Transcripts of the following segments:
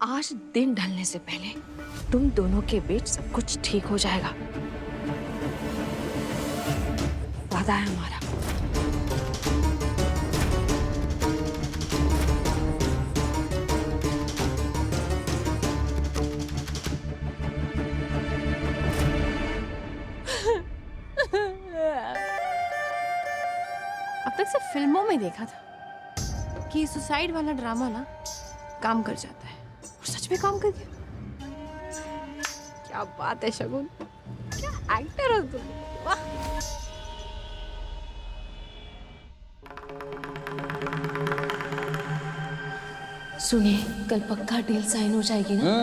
आज दिन ढलने से पहले तुम दोनों के बीच सब कुछ ठीक हो जाएगा। वादा है हमारा। अब तक सिर्फ फिल्मों में देखा था कि सुसाइड वाला ड्रामा ना काम कर जाता है, और सच में काम कर गया। क्या बात है शगुन, क्या एक्टर हो तुम, वाह। सुनिए, कल पक्का डील साइन हो जाएगी ना?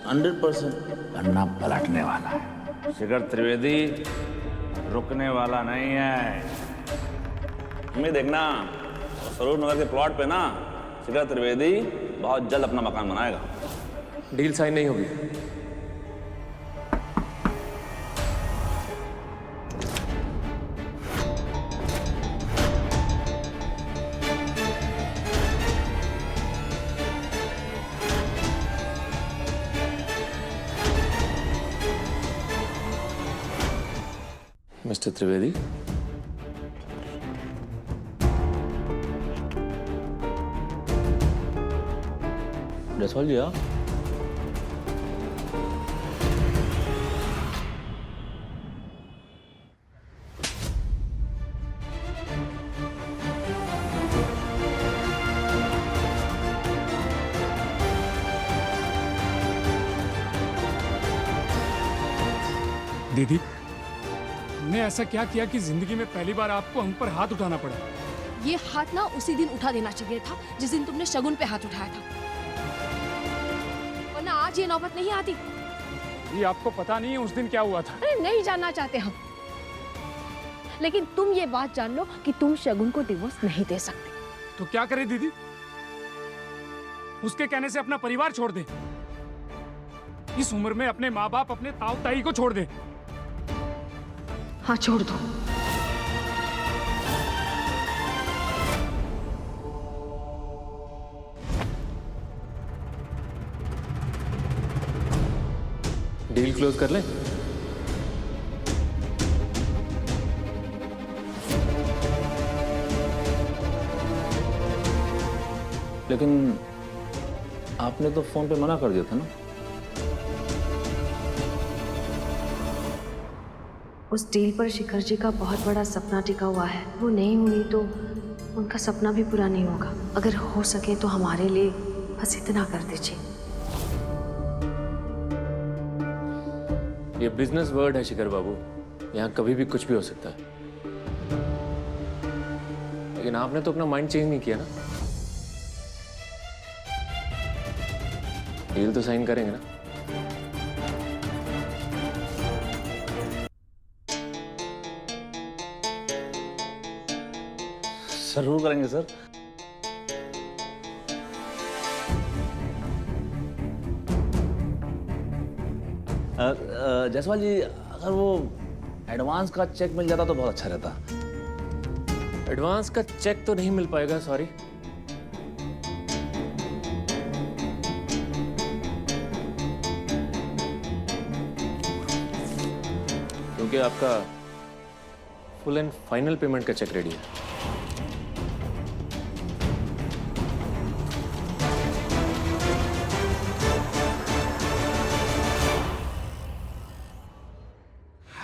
100% पन्ना पलटने वाला है। शिखर त्रिवेदी रुकने वाला नहीं है। तुम्हें देखना, स्वरूप नगर के प्लॉट पे ना शिखर त्रिवेदी बहुत जल्द अपना मकान बनाएगा। डील साइन नहीं होगी। मिस्टर त्रिवेदी, जायसवाल जी आप? दीदी, हमने ऐसा क्या किया कि जिंदगी में पहली बार आपको हम पर हाथ उठाना पड़ा? ये हाथ ना उसी दिन उठा देना चाहिए था जिस दिन तुमने शगुन पे हाथ उठाया था, वरना आज ये नौबत नहीं आती। ये आपको पता नहीं है उस दिन क्या हुआ था? अरे नहीं जानना चाहते हम, लेकिन तुम ये बात जान लो कि तुम शगुन को डिवोर्स नहीं दे सकते। तो क्या करे दीदी? उसके कहने से अपना परिवार छोड़ दे? इस उम्र में अपने माँ बाप, अपने ताऊ ताई को छोड़ दे? हाँ, छोड़ दो। डील क्लोज कर लें? लेकिन आपने तो फोन पे मना कर दिया था ना। उस डील पर शिखर जी का बहुत बड़ा सपना टिका हुआ है। वो नहीं हुई तो उनका सपना भी पूरा नहीं होगा। अगर हो सके तो हमारे लिए बस इतना कर दीजिए। ये बिजनेस वर्ड है शिखर बाबू, यहाँ कभी भी कुछ भी हो सकता है। लेकिन आपने तो अपना माइंड चेंज नहीं किया ना। डील तो साइन करेंगे ना? जरूर करेंगे सर। जायसवाल जी, अगर वो एडवांस का चेक मिल जाता तो बहुत अच्छा रहता। एडवांस का चेक तो नहीं मिल पाएगा, सॉरी। क्योंकि आपका फुल एंड फाइनल पेमेंट का चेक रेडी है।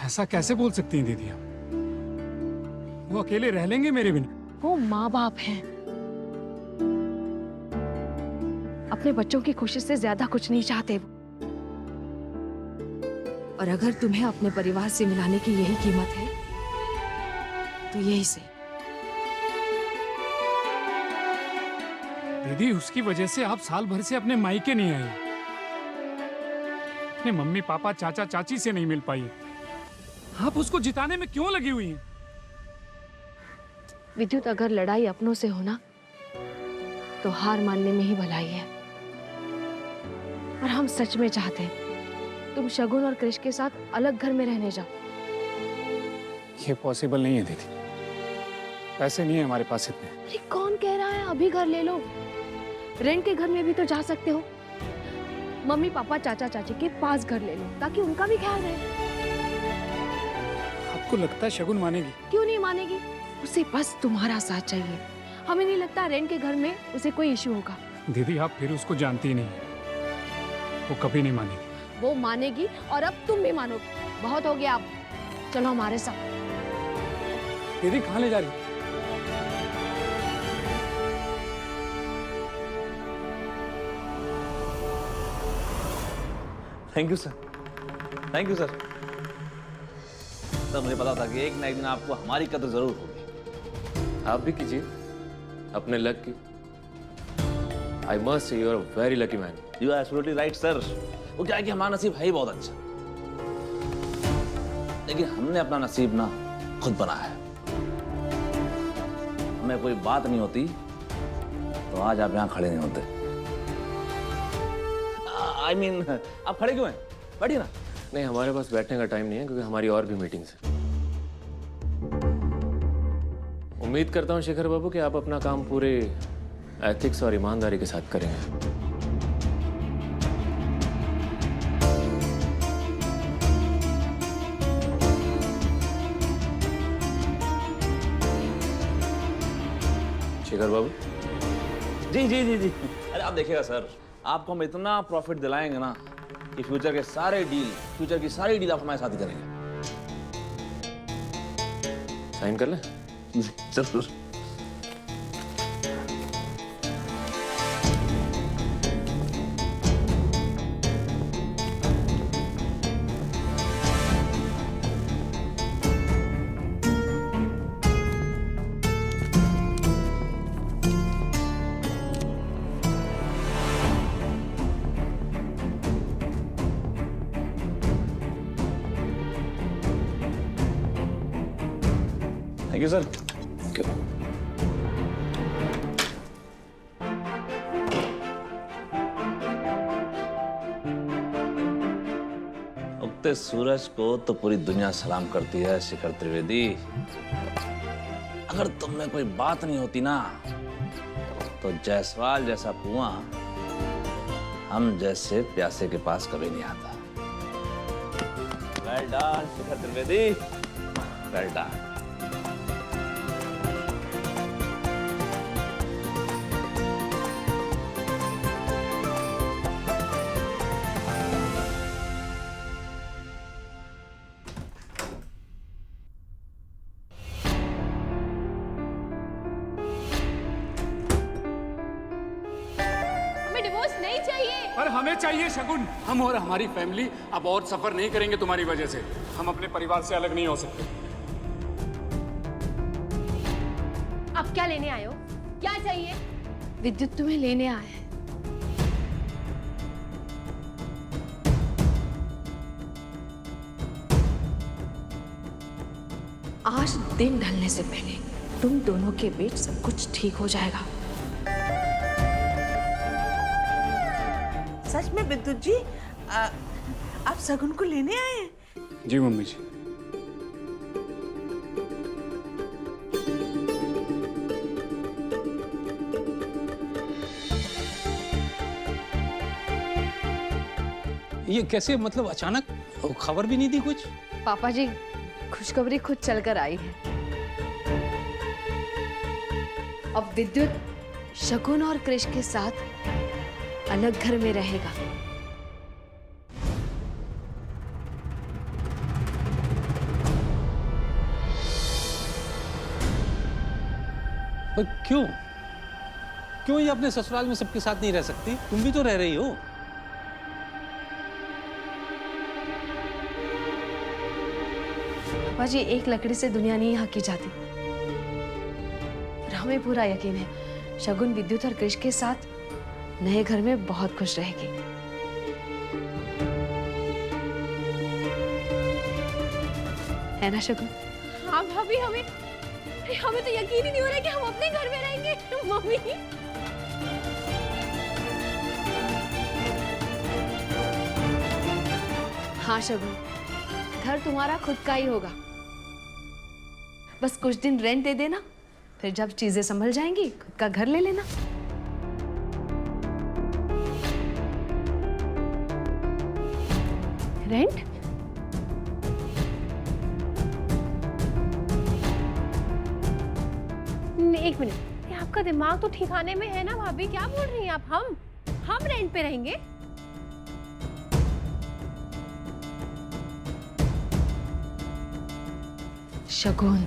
ऐसा कैसे बोल सकती हैं दीदी आप? वो अकेले रह लेंगे मेरे बिना? वो माँ बाप हैं, अपने बच्चों की खुशी से ज्यादा कुछ नहीं चाहते वो। और अगर तुम्हें अपने परिवार से मिलाने की यही कीमत है तो यही से। दीदी, उसकी वजह से आप साल भर से अपने मायके नहीं आए, अपने मम्मी पापा चाचा चाची से नहीं मिल पाई। आप उसको जिताने में क्यों लगी हुई हैं? विद्युत, अगर लड़ाई अपनों से हो ना तो हार मानने में ही भलाई है। और हम सच में चाहते हैं तुम शगुन और कृष के साथ अलग घर में रहने जाओ। ये पॉसिबल नहीं है दीदी, पैसे नहीं है हमारे पास इतने। अरे कौन कह रहा है अभी घर ले लो? रेंट के घर में भी तो जा सकते हो। मम्मी पापा चाचा चाची के पास घर ले लो ताकि उनका भी ख्याल रहे। आपको लगता है शगुन मानेगी? क्यों नहीं मानेगी? उसे बस तुम्हारा साथ चाहिए। हमें नहीं लगता रेंट के घर में उसे कोई इश्यू होगा। दीदी आप फिर उसको जानती ही नहीं है, वो कभी नहीं मानेगी। वो मानेगी और अब तुम भी मानोगे। बहुत हो गया अब, चलो हमारे साथ। दीदी कहाँ ले जा रही? Thank you sir, thank you sir. Sir मुझे पता था कि एक ना एक दिन आपको हमारी कदर जरूर होगी। आप भी कीजिए अपने लक की। I must say you are a very lucky man. You are absolutely right sir. वो क्या है कि हमारा नसीब है ही बहुत अच्छा, लेकिन हमने अपना नसीब ना खुद बनाया है। हमें कोई बात नहीं होती तो आज आप यहाँ खड़े नहीं होते। I mean, आप खड़े क्यों हैं? बैठिए ना। नहीं, हमारे पास बैठने का टाइम नहीं है क्योंकि हमारी और भी मीटिंग्स हैं। उम्मीद करता हूँ शेखर बाबू कि आप अपना काम पूरे एथिक्स और ईमानदारी के साथ करेंगे। शेखर बाबू। जी जी जी जी। अरे आप देखिएगा सर, आपको हम इतना प्रॉफिट दिलाएंगे ना कि फ्यूचर की सारी डील आप हमारे साथ ही करेंगे। साइन कर लें? जरूर। Thank you sir. उगते सूरज को तो पूरी दुनिया सलाम करती है शिखर त्रिवेदी। अगर तुम में कोई बात नहीं होती ना तो जायसवाल जैसा कुआं हम जैसे प्यासे के पास कभी नहीं आता। वेल डन शिखर त्रिवेदी, वेल डन। पर हमें चाहिए शगुन। हम और हमारी फैमिली अब और सफर नहीं करेंगे तुम्हारी वजह से। हम अपने परिवार से अलग नहीं हो सकते। आप क्या लेने आए हो? क्या चाहिए? विद्युत तुम्हें लेने आए हैं। आज दिन ढलने से पहले तुम दोनों के बीच सब कुछ ठीक हो जाएगा। सच में विद्युत जी, आप शगुन को लेने आए हैं? जी मम्मी जी। ये कैसे, मतलब अचानक? खबर भी नहीं दी कुछ? पापा जी, खुशखबरी खुद चलकर आई है। अब विद्युत शगुन और कृष के साथ अलग घर में रहेगा। पर क्यों? क्यों ये अपने ससुराल में सबके साथ नहीं रह सकती? तुम भी तो रह रही हो। पापा जी, एक लकड़ी से दुनिया नहीं हाँकी जाती। और हमें पूरा यकीन है शगुन विद्युत और कृष के साथ नए घर में बहुत खुश रहेगी। है ना शगुन? हाँ भाभी, हमें तो यकीन ही नहीं हो रहा है कि हम अपने घर में रहेंगे। मम्मी, हाँ शगुन, घर तुम्हारा खुद का ही होगा। बस कुछ दिन रेंट दे देना, फिर जब चीजें संभल जाएंगी खुद का घर ले लेना। रेंट? एक मिनट, ये आपका दिमाग तो ठिकाने में है ना भाभी? क्या बोल रही हैं आप? हम रेंट पे रहेंगे? शगुन,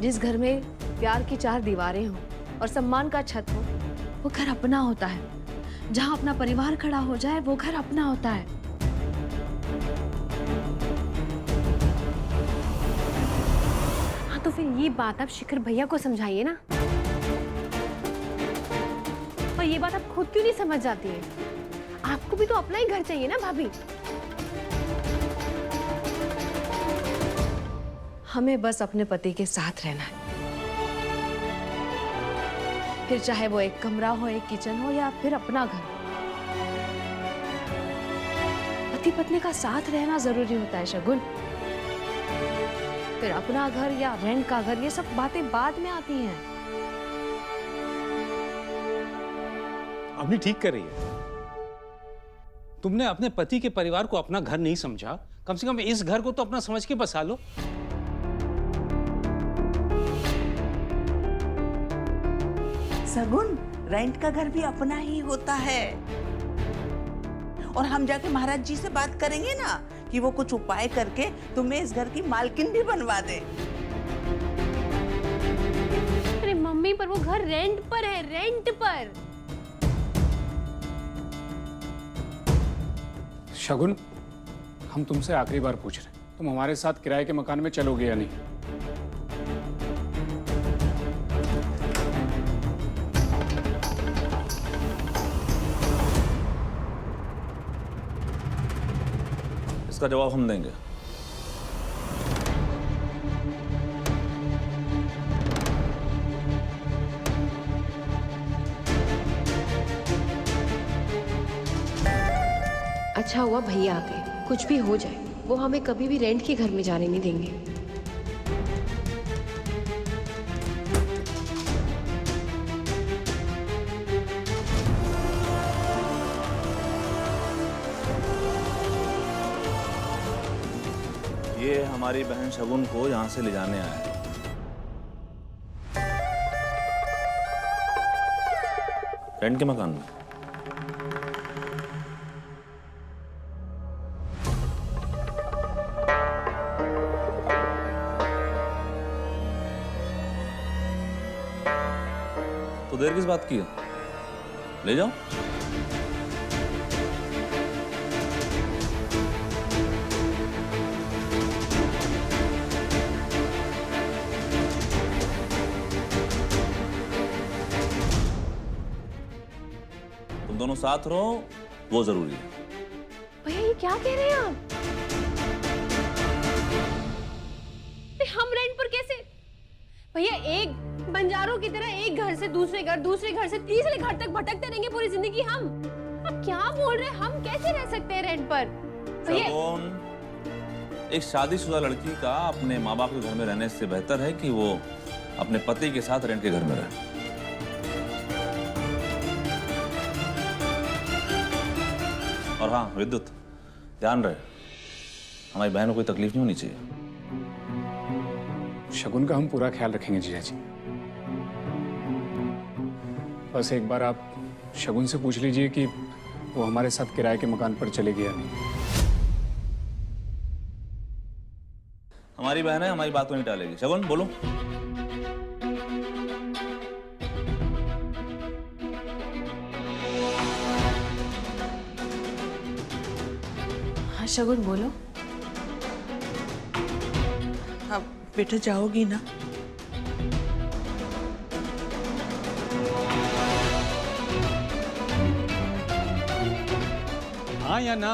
जिस घर में प्यार की 4 दीवारें हों और सम्मान का छत हो, वो घर अपना होता है। जहां अपना परिवार खड़ा हो जाए, वो घर अपना होता है। हाँ, तो फिर ये बात आप शिखर भैया को समझाइए ना। और ये बात आप खुद क्यों नहीं समझ जाती है? आपको भी तो अपना ही घर चाहिए ना भाभी। हमें बस अपने पति के साथ रहना है, फिर चाहे वो एक कमरा हो, एक किचन हो, या फिर अपना घर। पति पत्नी का साथ रहना जरूरी होता है शगुन। फिर अपना घर या रेंट का घर, ये सब बातें बाद में आती हैं। अभी ठीक कर रही है। तुमने अपने पति के परिवार को अपना घर नहीं समझा, कम से कम इस घर को तो अपना समझ के बसा लो। सगुन, रेंट का घर भी अपना ही होता है। और हम जाके महाराज जी से बात करेंगे ना कि वो कुछ उपाय करके तुम्हें इस घर की मालकिन भी बनवा दे। अरे मम्मी, पर वो घर रेंट पर है, रेंट पर। शगुन, हम तुमसे आखिरी बार पूछ रहे हैं, तुम हमारे साथ किराए के मकान में चलोगे या नहीं? इसका जवाब हम देंगे। अच्छा हुआ भैया आ गए। कुछ भी हो जाए, वो हमें कभी भी रेंट के घर में जाने नहीं देंगे। ये हमारी बहन शगुन को यहाँ से ले जाने आया है। रेंट के मकान में। तो देर किस बात की है? ले जाओ। तुम दोनों साथ रहो, वो जरूरी है। भैया ये क्या कह रहे हैं आप? हम रेंट पर कैसे? भैया, एक बंजारों की तरह एक घर से दूसरे घर, दूसरे घर से तीसरे घर तक भटकते रहेंगे पूरी जिंदगी हम? आप क्या बोल रहे हैं? हम कैसे रह सकते हैं रेंट पर? भैया, एक शादीशुदा लड़की का अपने माँ बाप के घर में रहने से बेहतर है कि वो अपने पति के साथ रेंट के घर में रहे। और हाँ विद्युत, ध्यान रहे, हमारी बहन को कोई तकलीफ नहीं होनी चाहिए। शगुन का हम पूरा ख्याल रखेंगे जीजा जी। बस एक बार आप शगुन से पूछ लीजिए कि वो हमारे साथ किराए के मकान पर चलेगी या नहीं। हमारी बहन है, हमारी बात को नहीं टालेगी। शगुन बोलो। हाँ शगुन बोलो। अब बेटा जाओगी ना? हाँ या ना?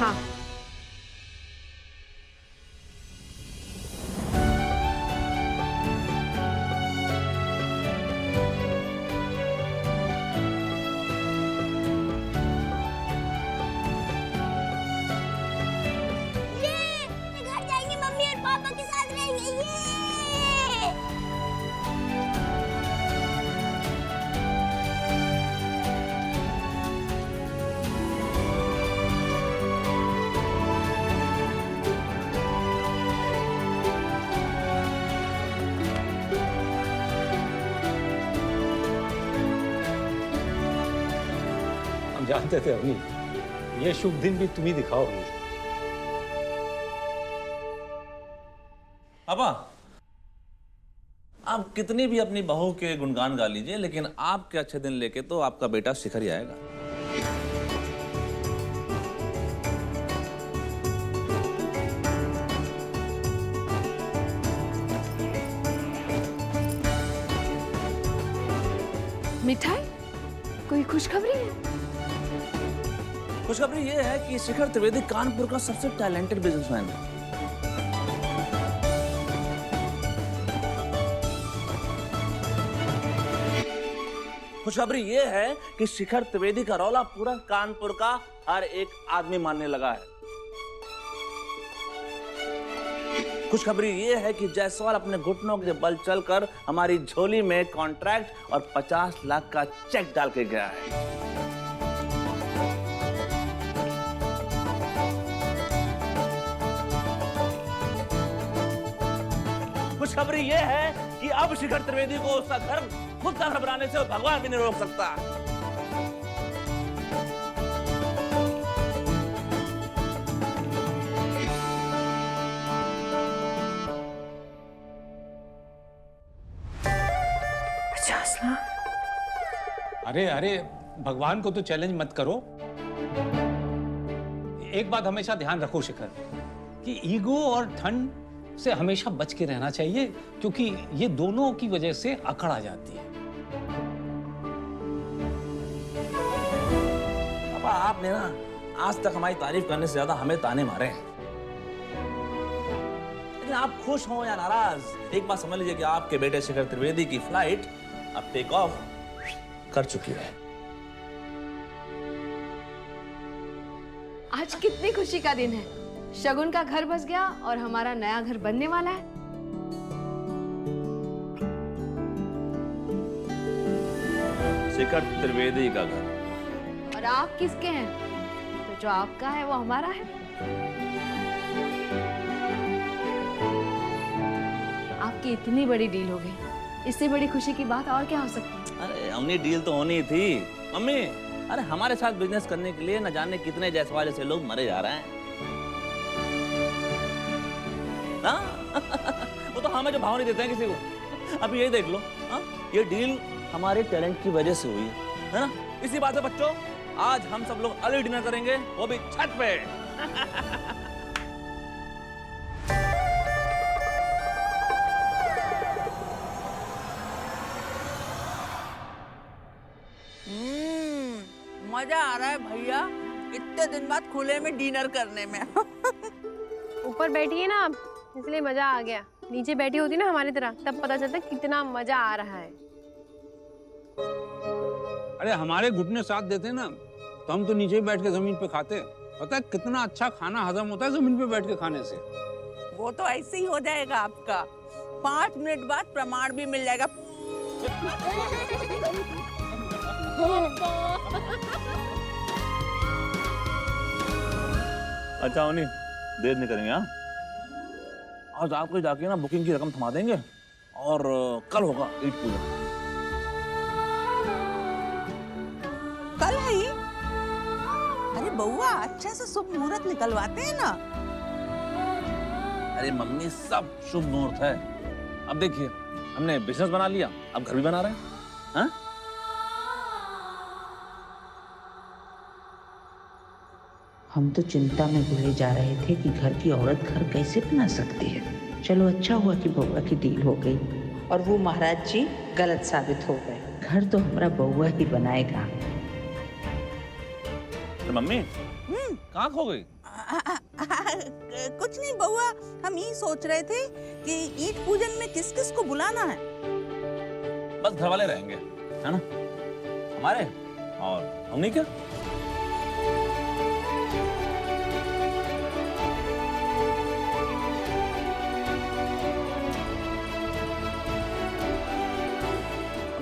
हाँ। घर जाएंगे, मम्मी और पापा के साथ रहेंगे। ये जानते थे अभी ये शुभ दिन भी तुम ही दिखाओगे। पापा, आप कितनी भी अपनी बहू के गुणगान गा लीजिए, लेकिन आपके अच्छे दिन लेके तो आपका बेटा शिखर ही आएगा। मिठाई? कोई खुशखबरी है? खुशखबरी ये है कि शिखर त्रिवेदी कानपुर का सबसे टैलेंटेड बिजनेसमैन है। खुशखबरी ये है कि शिखर त्रिवेदी का रौला पूरा कानपुर का हर एक आदमी मानने लगा है। खुशखबरी ये है कि जायसवाल अपने घुटनों के बल चलकर हमारी झोली में कॉन्ट्रैक्ट और 50 लाख का चेक डाल के गया है। खुशखबरी ये है कि अब शिखर त्रिवेदी को उसका घर खुद का घर बनाने से भगवान भी नहीं रोक सकता। अरे अरे, भगवान को तो चैलेंज मत करो। एक बात हमेशा ध्यान रखो शिखर, कि ईगो और ठंड से हमेशा बच के रहना चाहिए, क्योंकि ये दोनों की वजह से अकड़ आ जाती है। पापा, आपने ना आज तक हमारी तारीफ करने से ज्यादा हमें ताने मारे हैं। लेकिन आप खुश हो या नाराज, एक बात समझ लीजिए कि आपके बेटे शिखर त्रिवेदी की फ्लाइट अब टेक ऑफ कर चुकी है। आज कितनी खुशी का दिन है। शगुन का घर बस गया और हमारा नया घर बनने वाला है। शिखर त्रिवेदी का घर। और आप किसके हैं? तो जो आपका है वो हमारा है। आपकी इतनी बड़ी डील हो गई, इससे बड़ी खुशी की बात और क्या हो सकती है? अरे हमने डील तो होनी थी मम्मी। अरे हमारे साथ बिजनेस करने के लिए न जाने कितने जायसवाल जैसे लोग मरे जा रहे हैं ना। वो तो हमें जो भाव नहीं देते हैं किसी को। अब ये देख लो, हाँ? ये डील हमारे टैलेंट की वजह से हुई है ना। इसी बात है बच्चों, आज हम सब लोग अर्ली डिनर करेंगे, वो भी छत पे। मजा आ रहा है भैया, इतने दिन बाद खुले में डिनर करने में। ऊपर बैठी है ना आप, इसलिए मजा आ गया। नीचे बैठी होती ना हमारी तरह, तब पता चलता कितना मजा आ रहा है। अरे हमारे घुटने साथ देते ना, तो हम तो नीचे ही बैठ के जमीन पे खाते। पता है कितना अच्छा खाना हजम होता है जमीन पे बैठ के खाने से। वो तो ऐसे ही हो जाएगा आपका। 5 मिनट बाद प्रमाण भी मिल जाएगा। अच्छा उन्हीं देर नहीं करेंगे। हाँ, आज आपको जाके ना बुकिंग की रकम थमा देंगे और कल होगा ईद पूजा। कल है ये? अरे बउआ, अच्छा से शुभ मुहूर्त निकलवाते हैं ना। अरे मम्मी, सब शुभ मुहूर्त है। अब देखिए, हमने बिजनेस बना लिया, अब घर भी बना रहे हैं। हाँ? हम तो चिंता में भूले जा रहे थे कि घर की औरत घर कैसे बना सकती है। चलो अच्छा हुआ कि बउआ की डील हो गई और वो महाराज जी गलत साबित हो गए। घर तो हमारा बउआ ही बनाएगा। तो मम्मी कहाँ खो गई? कुछ नहीं बउआ, हम ये सोच रहे थे कि ईद पूजन में किस किस को बुलाना है। बस घर वाले रहेंगे, है ना, हमारे, और हम नहीं क्या।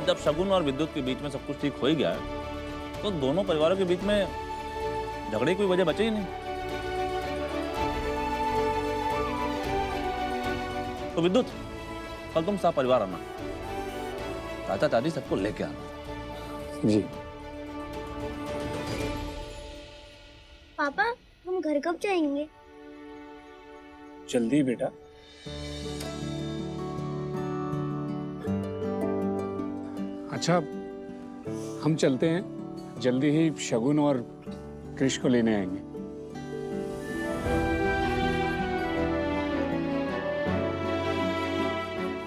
जब शगुन और विद्युत के बीच में सब कुछ ठीक हो ही गया है, तो दोनों परिवारों के बीच में झगड़े की कोई वजह बचे ही नहीं। तो विद्युत, कल तुम सब परिवार आना, चाचा चाची सबको लेके आना। जी। पापा हम घर कब जाएंगे? जल्दी बेटा। अच्छा, हम चलते हैं, जल्दी ही शगुन और कृष को लेने आएंगे।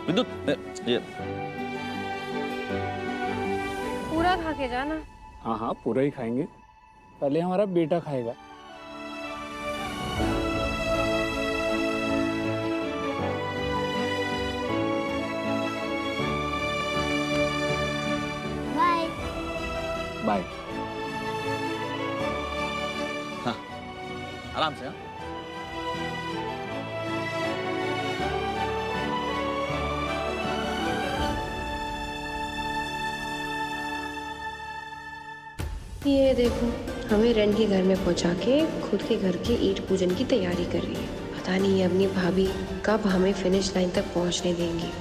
विद्युत ये पूरा खा के जाना। हाँ हाँ, पूरा ही खाएंगे, पहले हमारा बेटा खाएगा। बाय। बाय। हाँ, आराम से। हाँ, ये देखो, हमें रेंट के घर में पहुंचा के खुद के घर के ईंट पूजन की तैयारी कर रही है। पता नहीं ये अपनी भाभी कब हमें फिनिश लाइन तक पहुंचने देंगी।